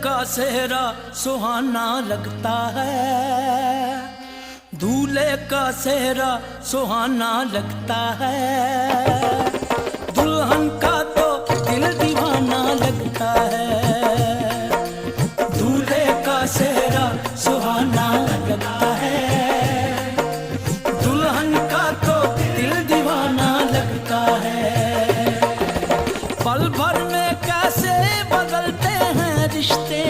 का सेहरा सुहाना लगता है, दूल्हे का सेहरा सुहाना लगता है, दुल्हन का तो दिल दीवाना लगता है। दूल्हे का सेहरा सुहाना लगता है, दुल्हन का तो दिल दीवाना लगता है। पल भर में कैसे बदलते हैं रिश्ते,